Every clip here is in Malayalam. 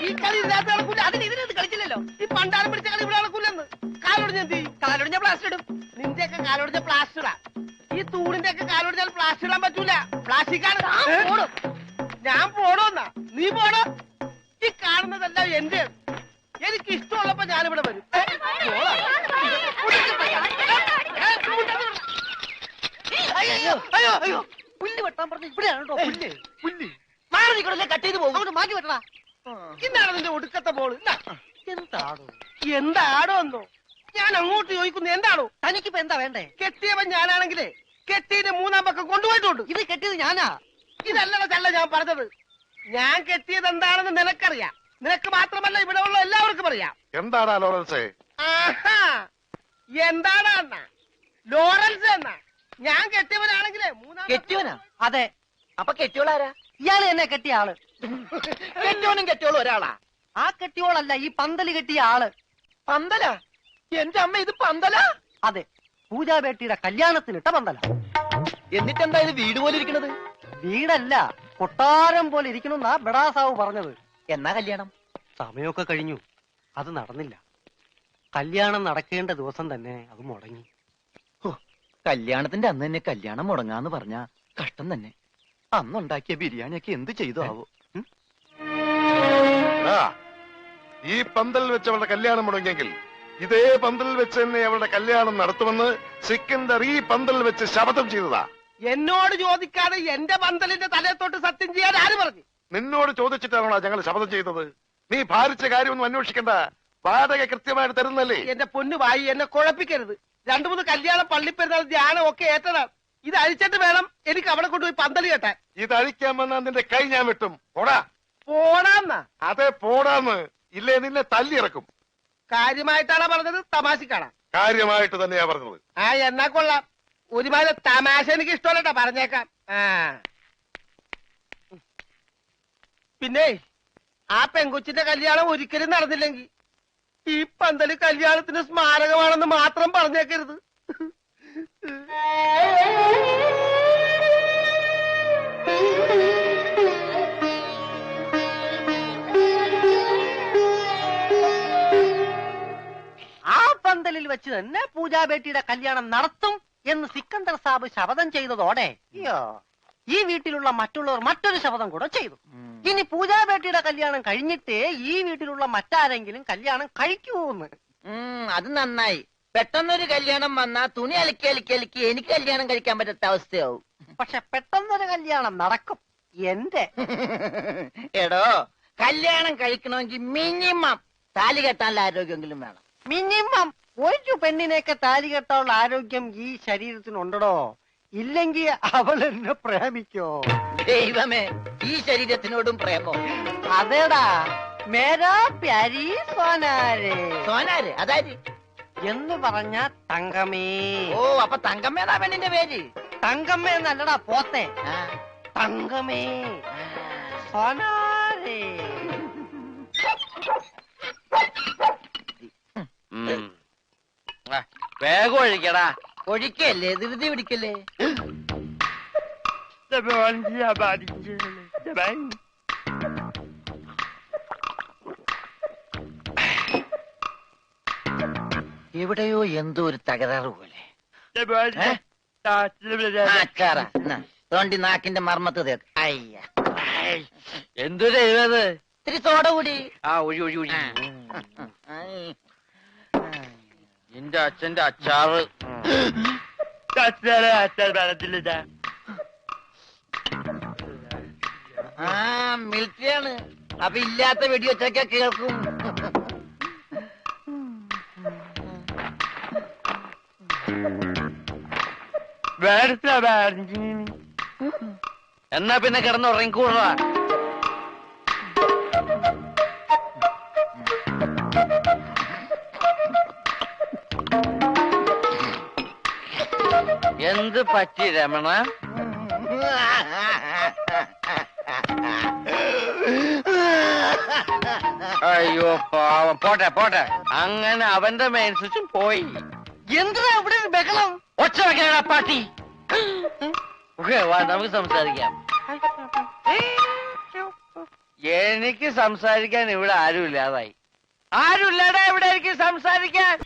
ഈ കളി ഇതിനകത്ത് നടക്കൂല. അതിന് ഇതിനകത്ത് കളിച്ചില്ലല്ലോ. ഈ പണ്ടാരം പിടിച്ച കളി ഇവിടെ നടക്കൂലെന്ന്. കാലൊടിഞ്ഞ എന്ത് ചെയ്യും? കാലൊടിഞ്ഞ പ്ലാസ്റ്റർ ഇടും. നിന്റെയൊക്കെ കാലൊടിഞ്ഞ പ്ലാസ്റ്ററാ. ഈ തൂണിന്റെ ഒക്കെ കാലൊടിഞ്ഞാൽ പ്ലാസ്റ്റർ ഇടാൻ പറ്റൂല. പ്ലാസ്റ്റിക്കാണ്. ഞാൻ പോടോന്നാ? നീ പോടോ. ഈ കാണുന്നതെല്ലാം എന്റെ. എനിക്ക് ഇഷ്ടമുള്ളപ്പോ ഞാനിവിടെ വരും. അയ്യോ അയ്യോ അയ്യോ, പുല്ല് വെട്ടാൻ പറഞ്ഞ ഇവിടെയാണോ? പുല്ല് പുല്ല് മാറി നിൽക്കണല്ലേ, കട്ട് ചെയ്ത് പോകും. അവിടെ മാറ്റി വെട്ടണ. ഇന്നാണ് നിന്റെ ഒടുക്കത്തെ ബോള്. എന്താടോ എന്താടോ എന്നോ ഞാൻ അങ്ങോട്ട് ചോദിക്കുന്നു. എന്താണോ തനിക്കിപ്പോ എന്താ വേണ്ടേ? കെട്ടിയവൻ ഞാനാണെങ്കിലേ കെട്ടിയുടെ മൂന്നാം പക്കം കൊണ്ടുപോയിട്ടുണ്ട്. ഇത് കെട്ടിയത് ഞാനാ. ഇതല്ലട ചല്ല ഞാൻ പറഞ്ഞത്. ഞാൻ കെട്ടിയത് എന്താണെന്ന് നിനക്കറിയാം. നിനക്ക് മാത്രമല്ല ഇവിടെ ഉള്ള എല്ലാവർക്കും അറിയാം. എന്താടാ ലോറൻസേ? ആഹാ, എന്താടാ എന്നാ ലോറൻസ് എന്നാ? ഞാൻ കെട്ടിയവനാണെങ്കിലേ മൂന്നാം. കെട്ടിയവനാ? അതെ. അപ്പൊ കെട്ടിയോളാരാ? ഇയാള് എന്നെ കെട്ടിയ ആള്. കെട്ടിയോനും കെട്ടിയോളും ഒരാളാ. ആ കെട്ടിയോളല്ല, ഈ പന്തല് കെട്ടിയ ആള്. പന്തലാ? എന്റെ അമ്മ, ഇത് പന്തലാ? അതെ, പൂജാബേട്ടിയുടെ കല്യാണത്തിനിട്ട പന്തല. എന്നിട്ടെന്താ ഇത് വീട് പോലെ ഇരിക്കണത്? വീടല്ല, കൊട്ടാരം പോലെ ഇരിക്കണമെന്നാ ബെടാസാവ് പറഞ്ഞത്. എന്നാ കല്യാണം? സമയമൊക്കെ കഴിഞ്ഞു, അത് നടന്നില്ല. കല്യാണം നടക്കേണ്ട ദിവസം തന്നെ അത് മുടങ്ങി. കല്യാണത്തിന്റെ അന്ന് തന്നെ കല്യാണം മുടങ്ങാന്ന് പറഞ്ഞ കഷ്ടം തന്നെ. അന്നുണ്ടാക്കിയ ബിരിയാണിയൊക്കെ എന്ത് ചെയ്തു ആവോ? ഈ പന്തലിൽ വെച്ച് അവളുടെ കല്യാണം മുടങ്ങിയെങ്കിൽ ഇതേ പന്തലിൽ വെച്ച് തന്നെ അവളുടെ കല്യാണം നടത്തുമെന്ന് സിക്കന്ദർ ഈ പന്തലിൽ വെച്ച് ശപഥം ചെയ്തതാ. എന്നോട് ചോദിക്കാതെ എന്റെ പന്തലിന്റെ തലയത്തോട്ട് സത്യം ചെയ്യാൻ ആര് പറഞ്ഞു? നിന്നോട് ചോദിച്ചിട്ടാണോ ഞങ്ങൾ ശപഥം ചെയ്തത്? നീ ഭാരിച്ച കാര്യമൊന്നും അന്വേഷിക്കണ്ട. വാടക കൃത്യമായിട്ട് തരുന്നല്ലേ. എന്റെ പൊന്നു വായി, എന്നെ കുഴപ്പിക്കരുത്. 2-3 കല്യാണം, പള്ളിപ്പെരുന്നാൾ, ധ്യാനം ഒക്കെ ഏറ്റതാണ്. ഇത് അഴിച്ചിട്ട് വേണം എനിക്ക് അവിടെ കൊണ്ടുപോയി പന്തല് കെട്ടാൻ. ഇത് അഴിക്കാൻ വന്നാൽ നിന്റെ കൈ ഞാൻ വെട്ടും. പോടാ. പോടാന്നാ? അതെ, പോടാന്ന്. ഇല്ലേ നിന്നെ തല്ലിയിറക്കും. കാര്യമായിട്ടാണോ പറഞ്ഞത്, തമാശക്കാണോ? കാര്യമായിട്ട് തന്നെയാ പറഞ്ഞത്. ആ, എന്നാ കൊള്ളാം. ഒരുമാതിരി തമാശ എനിക്ക് ഇഷ്ടമല്ലട്ടാ, പറഞ്ഞേക്കാം. പിന്നെ ആ പെങ്കൊച്ചിന്റെ കല്യാണം ഒരിക്കലും നടന്നില്ലെങ്കിൽ ഈ പന്തല് കല്യാണത്തിന് സ്മാരകമാണെന്ന് മാത്രം പറഞ്ഞേക്കരുത്. ആ പന്തലിൽ വെച്ച് തന്നെ പൂജാബേട്ടിയുടെ കല്യാണം നടത്തും എന്ന് സിക്കന്ദർ സാബ് ശപഥം ചെയ്തതോടെ ഈ വീട്ടിലുള്ള മറ്റുള്ളവർ മറ്റൊരു ശപഥം കൂടെ ചെയ്തു. ഇനി പൂജാബേട്ടിയുടെ കല്യാണം കഴിഞ്ഞിട്ടേ ഈ വീട്ടിലുള്ള മറ്റാരെങ്കിലും കല്യാണം കഴിക്കൂന്ന്. അത് നന്നായി. പെട്ടെന്നൊരു കല്യാണം വന്നാ തുണി അലക്കി അലക്കി അലക്കി എനിക്ക് കല്യാണം കഴിക്കാൻ പറ്റാത്ത അവസ്ഥയാവും. പക്ഷെ പെട്ടെന്നൊരു കല്യാണം നടക്കും എന്റെ. എടോ, കല്യാണം കഴിക്കണമെങ്കിൽ മിനിമം താലി കെട്ടാനുള്ള ആരോഗ്യമെങ്കിലും വേണം. മിനിമം ഒരു പെണ്ണിനെയൊക്കെ താലി കെട്ടാനുള്ള ആരോഗ്യം ഈ ശരീരത്തിനുണ്ടോ? ഇല്ലെങ്കിൽ അവൾ എന്നെ പ്രേമിക്കോ? ദൈവമേ, ഈ ശരീരത്തിനോടും പ്രേമോ? അതേടാ, മേരാ പ്യാരി സോനാരെ. സോനാര് അതായത് എന്ന് പറഞ്ഞ തങ്കമേ. ഓ, അപ്പൊ തങ്കമ്മേതാ പെണ്ണിന്റെ പേര്? തങ്കമ്മ എന്നല്ലടാ പോത്തെ. തങ്കമേ സോനാരെ. വേഗം ഒഴിക്കടാ. ഒഴിക്കല്ലേ, ധൃതി പിടിക്കല്ലേ. എവിടെയോ എന്തോ ഒരു തകരാറ് പോലെ. തോണ്ടി നാക്കിന്റെ മർമ്മത്ത് തേക്ക്. അയ്യ, എന്തൊരു എഴുത്. ഇത്തിരി സോഡ കൂടി. ആ, ഒഴി ഒഴി ഒഴി. എന്റെ അച്ഛന്റെ അച്ചാറ്. ആ, മിലിറ്ററിയാണ്. അപ്പൊ ഇല്ലാത്ത വെടിവെച്ചൊക്കെ കേൾക്കും. എന്നാ പിന്നെ കിടന്നുറങ്ങിക്കൂടാ. എന്ത് പറ്റി രമണ? അയ്യോ പാവം. പോട്ടെ പോട്ടെ. അങ്ങനെ അവന്റെ മെയിൻ സ്വിച്ചും പോയി. എന്തിനാ ഇവിടെ ഒരു ബഹളം? ഒച്ച വെക്കണ പാട്ടി. വാ, നമുക്ക് സംസാരിക്കാം. എനിക്ക് സംസാരിക്കാൻ ഇവിടെ ആരുമില്ലാതായി. ആരുമില്ലാതെ ഇവിടെ എനിക്ക് സംസാരിക്കാൻ.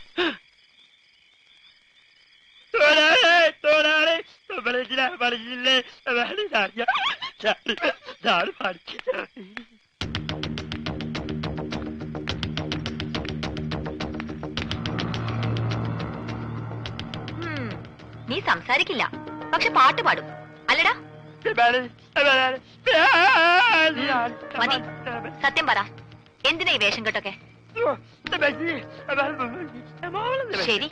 നീ സംസാരിക്കില്ല, പക്ഷെ പാട്ട് പാടും അല്ലടാ? മതി, സത്യം പറ, എന്തിനാ ഈ വേഷം കെട്ടൊക്കെ? ശരി,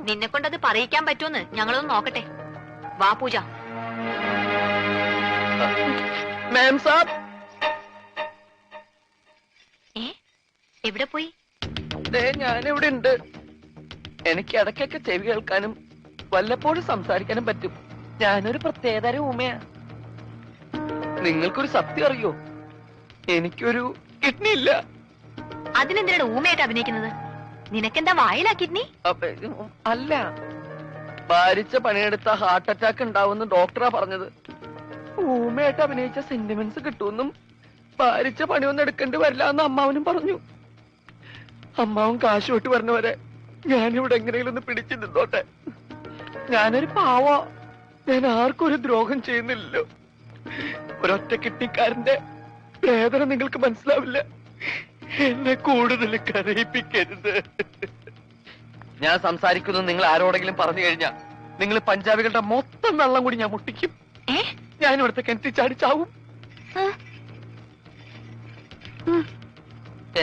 നിന്നെ കൊണ്ടത് പറയിക്കാൻ പറ്റുമെന്ന് ഞങ്ങളൊന്ന് നോക്കട്ടെ. വാ പൂജ. മാം സാബ്, എവിടെ പോയി? ഞാനിവിടെ ഉണ്ട്. എനിക്ക് ഇടയ്ക്കൊക്കെ ചെവി കേൾക്കാനും വല്ലപ്പോഴും സംസാരിക്കാനും പറ്റും. ഞാനൊരു പ്രത്യേകതരം ഊമയാ. നിങ്ങൾക്കൊരു സത്യം അറിയോ? എനിക്കൊരു കിഡ്നി ഇല്ല. അതിനെന്തിനാണ് ഊമയായിട്ട് അഭിനയിക്കുന്നത്? നിനക്കെന്താ വായിലാ കിഡ്നി? അല്ല, ഭാരിച്ച പണിയെടുത്ത ഹാർട്ട് അറ്റാക്ക് ഉണ്ടാവുമെന്ന് ഡോക്ടറാ പറഞ്ഞത്. ഊമയായിട്ട് അഭിനയിച്ച സെന്റിമെന്റ്സ് കിട്ടുമെന്നും ഭാരിച്ച പണിയൊന്നും എടുക്കേണ്ടി വരില്ല എന്ന് അമ്മാവനും പറഞ്ഞു. അമ്മാവും കാശ് വിട്ട് പറഞ്ഞവരെ ഞാനിവിടെ എങ്ങനെയെങ്കിലും ഒന്ന് പിടിച്ചു നിന്നോട്ടെ. ഞാനൊരു പാവ, ഞാൻ ആർക്കും ഒരു ദ്രോഹം ചെയ്യുന്നില്ലല്ലോ. ഒരൊറ്റ കിട്ടിക്കാരന്റെ വേദന നിങ്ങൾക്ക് മനസ്സിലാവില്ല. എന്നെ കൂടുതൽ കരയിപ്പിക്കരുത്. ഞാൻ സംസാരിക്കുന്നത് നിങ്ങൾ ആരോടെങ്കിലും പറഞ്ഞു കഴിഞ്ഞാൽ നിങ്ങൾ പഞ്ചാബികളുടെ മൊത്തം വെള്ളം കൂടി ഞാൻ മുട്ടിക്കും. ഞാൻ ഇവിടുത്തെ കിണറ്റി ചാടിച്ചാവും.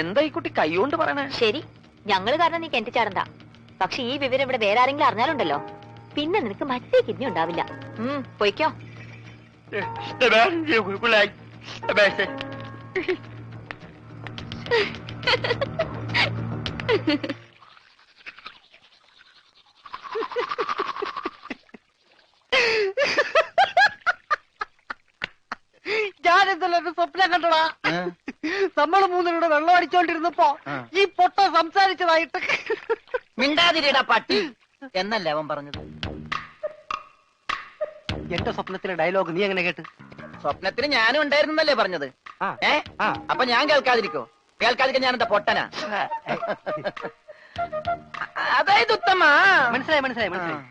എന്താ ഈ കുട്ടി കൈകൊണ്ട് പറയണേ? ശരി, ഞങ്ങള് കാരണം നീ കെട്ടിച്ചാടണ്ട. പക്ഷെ ഈ വിവരം ഇവിടെ വേറെ ആരെങ്കിലും അറിഞ്ഞാലുണ്ടല്ലോ, പിന്നെ നിനക്ക് മറ്റേ കിഡ്നി ഉണ്ടാവില്ല. പൊയ്ക്കോ. ഞാനെന്തല്ലോ സ്വപ്നം കണ്ടടാ. നമ്മള് മൂന്നിലൂടെ വെള്ളം അടിച്ചോണ്ടിരുന്നപ്പോ ഈ പൊട്ട സംസാരിച്ചതായിട്ട്. മിണ്ടാതിരിടാ പട്ടി എന്നല്ലേ അവൻ പറഞ്ഞത്? എന്റെ സ്വപ്നത്തിലെ ഡയലോഗ് നീ എങ്ങനെ കേട്ട്? സ്വപ്നത്തിന് ഞാനും ഉണ്ടായിരുന്നല്ലേ പറഞ്ഞത്? അപ്പൊ ഞാൻ കേൾക്കാതിരിക്കോ? കേൾക്കാതിരിക്കാൻ ഞാൻ എന്താ പൊട്ടനാ? അതായത് ഉത്തമ. മനസ്സിലായി മനസ്സിലായി മനസ്സിലായി.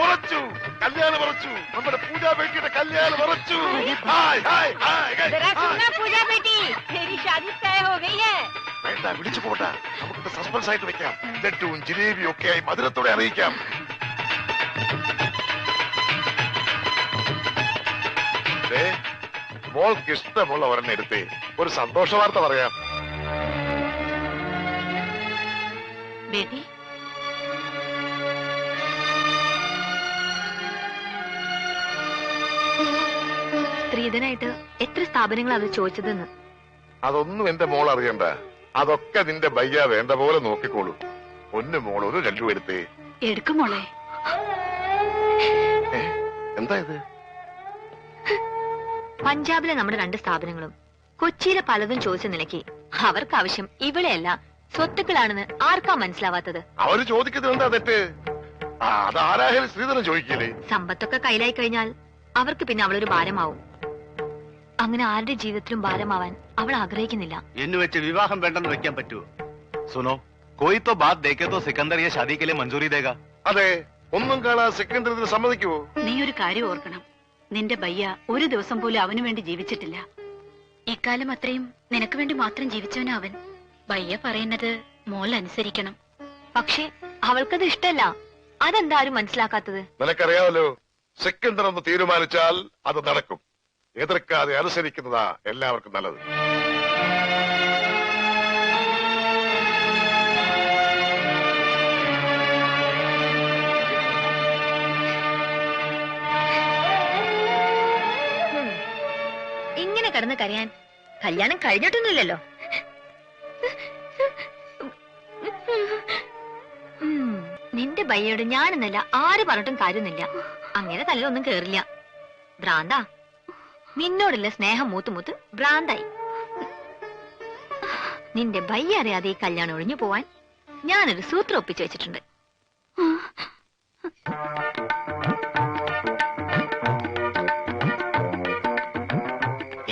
ഉറച്ചു, കല്യാണം ഉറച്ചു. നമ്മുടെ പൂജാ ബേട്ടിയുടെ കല്യാണം ഉറച്ചു. വേണ്ട, വിളിച്ചു പോട്ടെ. നമുക്ക് സസ്പെൻസ് ആയിട്ട് വെക്കാം. ലഡ്ഡുവും ജിലേബിയും ഒക്കെ ആയി മധുരത്തോടെ അറിയിക്കാം. മോൾക്ക് ഇഷ്ടമുള്ള ഒരെണ്ണം എടുത്തേ, ഒരു സന്തോഷ വാർത്ത പറയാം. ബേട്ടി, സ്ത്രീധനായിട്ട് എത്ര സ്ഥാപനങ്ങൾ അത് ചോദിച്ചതെന്ന്. അതൊന്നും എന്റെ മോൾ അറിയണ്ട. അതൊക്കെ നിന്റെ ബയ്യ വേണ്ട പോലെ നോക്കിക്കോളൂ. ഒന്ന് മോൾ ഒരു ലഡ്ഡു എടുത്തേ. എടുക്കും മോളെ. എന്താ ഇത്? പഞ്ചാബിലെ നമ്മുടെ 2 സ്ഥാപനങ്ങളും കൊച്ചിയിലെ പലതും ചോദിച്ച നിലയ്ക്ക് അവർക്ക് ആവശ്യം ഇവിടെയല്ല സ്വത്തുക്കളാണെന്ന് ആർക്കാ മനസ്സിലാവാത്തത്? അവര് ചോദിക്കുന്നത് എന്താ തെറ്റ്? അതാരായാലും സ്ത്രീധനം ചോദിക്കില്ലേ? സമ്പത്തൊക്കെ കയ്യിലായി കഴിഞ്ഞാൽ അവർക്ക് പിന്നെ അവളൊരു ഭാരമാവും. അങ്ങനെ ആരുടെ ജീവിതത്തിലും ഭാരമാവാൻ അവൾ ആഗ്രഹിക്കുന്നില്ല. എന്ന് വെച്ച് വിവാഹം വേണ്ടെന്ന് വെക്കാൻ പറ്റുമോ? സുനോ, കോയി തോ ബാത് ദേഖേ തോ സിക്കന്ദർ യെ ഷാദി കെ ലിയെ മഞ്ജൂരി ദേഗാ. അതെ, ഒന്നും കാണാൻ സിക്കന്ദർ ഇതിന് സമ്മതിക്കുവോ? നീ ഒരു കാര്യം ഓർക്കണം, നിന്റെ ബയ്യ ഒരു ദിവസം പോലും അവനു വേണ്ടി ജീവിച്ചിട്ടില്ല. ഇക്കാലം അത്രയും നിനക്ക് വേണ്ടി മാത്രം ജീവിച്ചവനാ അവൻ. ബയ്യ പറയുന്നത് മോൾ അനുസരിക്കണം. പക്ഷേ അവൾക്കത് ഇഷ്ടല്ല. അതെന്താ ആരും മനസ്സിലാക്കാത്തത്? നിനക്കറിയാമല്ലോ, സിക്കന്ദർ ഒന്ന് തീരുമാനിച്ചാൽ അത് നടക്കും. എതിർക്കാതെ അനുസരിക്കുന്നതാ എല്ലാവർക്കും നല്ലത്. ഇങ്ങനെ കിടന്ന് കരയാൻ കല്യാണം കഴിഞ്ഞിട്ടൊന്നുമില്ലല്ലോ. നിന്റെ ബയ്യോട് ഞാനെന്നല്ല ആര് പറഞ്ഞിട്ടും കാര്യമൊന്നുമില്ല. അങ്ങനെ തല്ലൊന്നും കേറില്ല. ഭ്രാന്താ. നിന്നോടുള്ള സ്നേഹം മൂത്ത് ഭ്രാന്തായി. നിന്റെ ഭയ്യ അറിയാതെ ഈ കല്യാണം ഒഴിഞ്ഞു പോവാൻ ഞാനൊരു സൂത്രം ഒപ്പിച്ചു വെച്ചിട്ടുണ്ട്.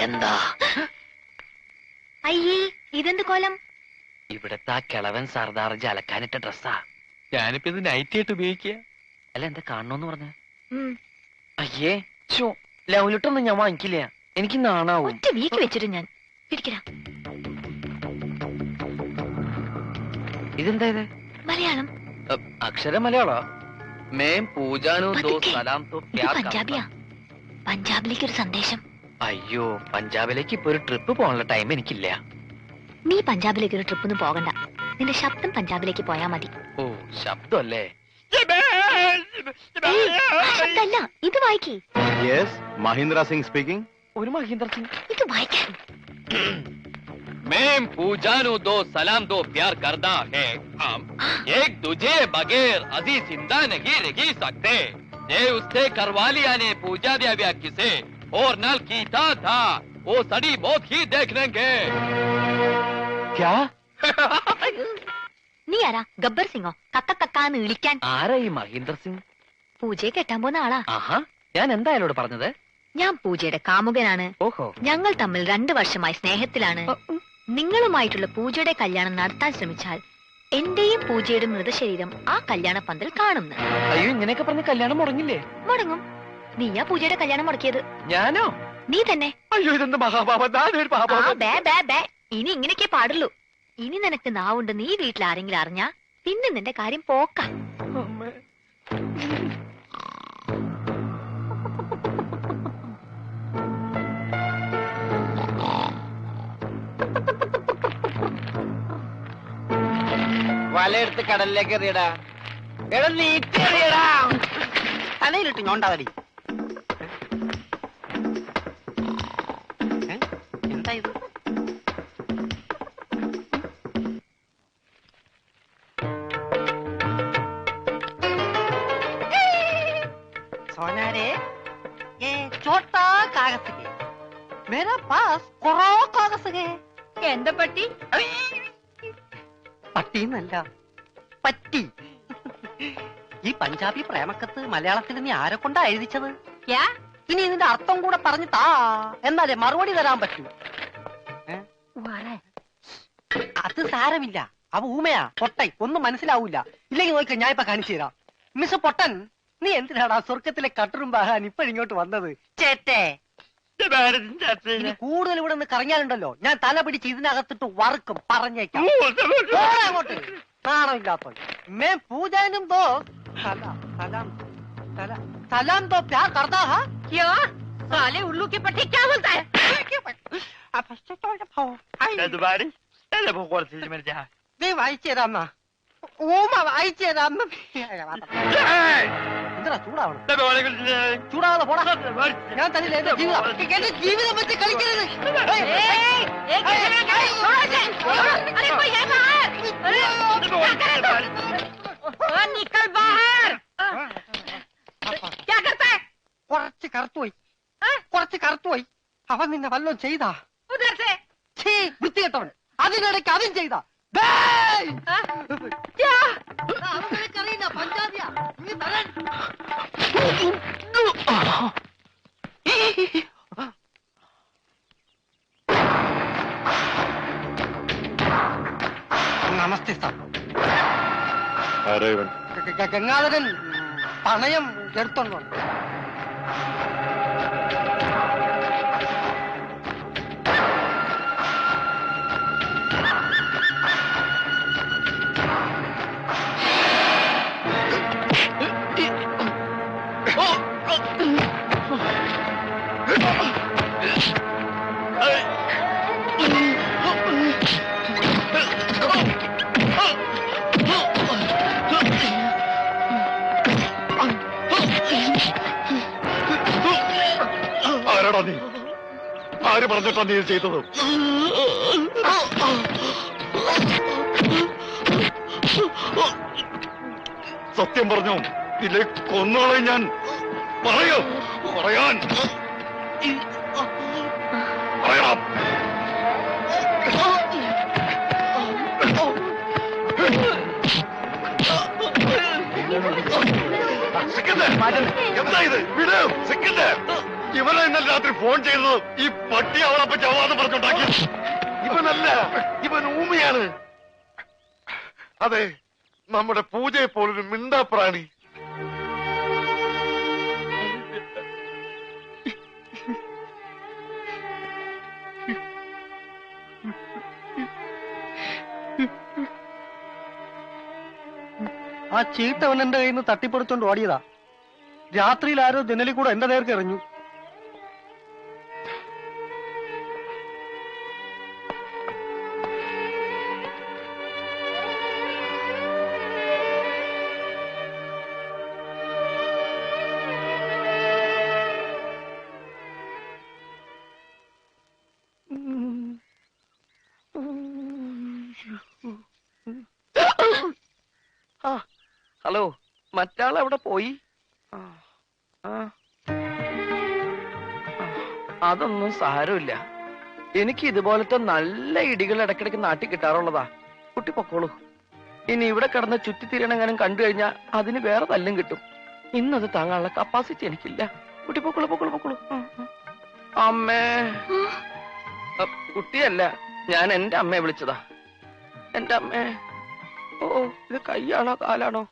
എന്താ? അയ്യേ, ഇതെന്ത് കോലം? ഇവിടത്തെ ആ കിളവൻ സർദാർജി അലക്കാനിട്ട ഡ്രസ്സാ. ഞാനിപ്പോ ഇത് നൈറ്റ് ആയിട്ട് ഉപയോഗിക്കുക. അല്ല, എന്താ കാണണോന്ന് പറഞ്ഞ? അയ്യേ, ചോ, ലൗലിട്ടൊന്നും ഞാൻ വാങ്ങിക്കില്ല. എനിക്ക് നാണാവും. ഒറ്റ വീക്ക് വെച്ചിട്ട് ഞാൻ പിടിക്കടാ. ഇതെന്താ ഇത്? മലയാളം. അക്ഷര മലയാളോ? മേം പൂജാനോ ദോ സലാം തോ ക്യാ പഞ്ചാബിയാ. പഞ്ചാബിലേക്ക് ഒരു സന്ദേശം. അയ്യോ, പഞ്ചാബിലേക്ക് ഇപ്പൊ ഒരു ട്രിപ്പ് പോകാനുള്ള ടൈം എനിക്കില്ല. നീ പഞ്ചാബിലേക്ക് ഒരു ട്രിപ്പൊന്നും പോകണ്ട. നിന്റെ ശബ്ദം പഞ്ചാബിലേക്ക് പോയാ മതി. ഓ, ശബ്ദമല്ലേ? ശബ്ദല്ല, ഇത് വായിക്കേ. Yes, Mahindra Singh speaking. ഒരു മഹീന്ദ്ര സിംഗ്. ഇത് വായിക്കാൻ. मैं पूजानो दो सलाम दो प्यार करता है हम एक दूजे बगैर अजी जिंदा नहीं रह सकते ये उससे करवा लिया ने पूजा दिया व्या किसे और नल कीता था वो सड़ी मौत ही देख लेंगे. क्या? നീ ആരാ? ഗബ്ബർ സിംഗോ? കക്കാന്ന് വിളിക്കാൻ. ആരാ ഈ മഹീന്ദ്ര സിംഗ്? പൂജയെ കെട്ടാൻ പോകുന്ന ആളാ. ആഹാ, ഞാൻ എന്താ അയാളോട് പറഞ്ഞത്? ഞാൻ പൂജയുടെ കാമുകനാണ്. ഓഹോ. ഞങ്ങൾ തമ്മിൽ 2 വർഷമായി സ്നേഹത്തിലാണ്. നിങ്ങളുമായിട്ടുള്ള പൂജയുടെ കല്യാണം നടത്താൻ ശ്രമിച്ചാൽ എന്റെയും പൂജയുടെ മൃതശരീരം ആ കല്യാണ പന്തൽ കാണുന്നു. അയ്യോ, ഇങ്ങനെയൊക്കെ പറഞ്ഞ് കല്യാണം മുടങ്ങില്ലേ? മുടങ്ങും. നീയാ പൂജയുടെ കല്യാണം മുടക്കിയത്. ഞാനോ? നീ തന്നെ. അയ്യോ, ഇതെന്ത് മഹാപാപം. ഇനി ഇങ്ങനെയൊക്കെ പാടുള്ളൂ. ഇനി നിനക്ക് നാവുണ്ട്. നീ വീട്ടിൽ ആരെങ്കിലും അറിഞ്ഞാ പിന്നെ നിന്റെ കാര്യം പോക്കാം. വലയെടുത്ത് കടലിലേക്ക് എറിയടാ. എടാ, നീറ്റെറിയടാ. തലയിലിട്ട് ഞോണ്ടാവടി. എന്താ ഇത്? सोनारे, ये छोटा कागज है. मेरा पास करो कागज है. എന്താ പറ്റി? പട്ടിന്നല്ല, പറ്റി. ഈ പഞ്ചാബി പ്രേമക്കത്ത് മലയാളത്തിൽ നീ ആരെ കൊണ്ടാ എഴുതിച്ചത്? ഇനി ഇതിന്റെ അർത്ഥം കൂടെ പറഞ്ഞു താ, എന്നാലേ മറുപടി തരാൻ പറ്റൂ. അത് സാരമില്ല, അവ ഊമയാ, പൊട്ടൻ, ഒന്നും മനസ്സിലാവൂല. ഇല്ലെങ്കിൽ നോക്ക, ഞാൻ ഇപ്പൊ കാണിച്ചു തരാം. മിസ് പൊട്ടൻ, നീ എന്തിനാടാ സ്വർഗത്തിലെ കട്ടറുമ്പാകാൻ ഇപ്പോഴിങ്ങോട്ട് വന്നത്? ചേട്ടേ, ഇനി കൂടുതൽ ഇവിടെ നിന്ന് കറങ്ങിയാലുണ്ടല്ലോ ഞാൻ തല പിടിച്ച് ഇതിനകത്തിട്ട് വറുക്കും, പറഞ്ഞേക്കാം. അങ്ങോട്ട് നാണമില്ലാത്ത മേ പൂജാനും ദോ സലാം സലാം സലാം ദോ പ്യാർ കർത്താ ഹാ. ക്യാ സാലേ ഉള്ളൂ के पट्टे क्या बोलता है? നീ വായിച്ചു തരാന്ന ഊമ വായിച്ചു തരാന്ന. എന്താ ചൂടാവണം? ചൂടാവാതെ പോടാ. ഞാൻ തന്നില്ല എന്റെ ജീവിതം. എന്റെ ജീവിതം വെച്ച് കളിക്കരുത്. കുറച്ച് കറുത്തുപോയി. അവൻ നിന്നെ വല്ലതും ചെയ്താ? വൃത്തികെട്ടവൻ. അതിനിടയ്ക്ക് അതും ചെയ്താ? അറിയില്ല, പഞ്ചാബിയാ. നീ തരാൻ നമസ്തേ സാർ. ഗംഗാധരൻ പണയം എടുത്തോണ്ട് വന്നു. ആരാടാ നീ? ആര് പറഞ്ഞിട്ടാ നീ ചെയ്തത്? സത്യം പറഞ്ഞോ, ഇല്ലേ കൊന്നോളെ ഞാൻ. പറയൂ, പറയാൻ പറയണം. സിക്കന്ദർ, എന്താ ഇത്? വിട് സിക്കന്ദർ. ഇവനെ ഇന്നലെ രാത്രി ഫോൺ ചെയ്തത് ഈ പട്ടി അവളെ ചവാന്ന് പറഞ്ഞുണ്ടാക്കി. ഇവനല്ല, ഇവൻ ഊമയാണ്. അതെ, നമ്മുടെ പൂജയെ പോലൊരു മിണ്ടാപ്രാണി. ആ ചീട്ടവൻ എന്റെ കയ്യിൽ നിന്ന് തട്ടിപ്പറിച്ചോണ്ട് ഓടിയതാ. രാത്രിയിൽ ആരോ ജനലിൽ കൂടെ എന്റെ നേർക്ക് എറിഞ്ഞു. ഹലോ, മറ്റാൾ എവിടെ പോയി? അതൊന്നും സാരമില്ല. എനിക്ക് ഇതുപോലത്തെ നല്ല ഇടികൾ ഇടയ്ക്കിടയ്ക്ക് നാട്ടിൽ കിട്ടാറുള്ളതാ. കുട്ടി പൊക്കോളൂ. ഇനി ഇവിടെ കിടന്ന് ചുറ്റിത്തിരിയണെങ്ങാനും കണ്ടു കഴിഞ്ഞാൽ അതിന് വേറെ തല്ലും കിട്ടും. ഇന്നത് താങ്ങാനുള്ള കപ്പാസിറ്റി എനിക്കില്ല. കുട്ടി പൊക്കോളൂ, പൊക്കോളൂ, പൊക്കോളൂ. അമ്മേ, കുട്ടിയല്ല, ഞാൻ എന്റെ അമ്മയെ വിളിച്ചതാ. എന്റെ അമ്മേ. ഓ, ഇത് കൈയാണോ കാലാണോ?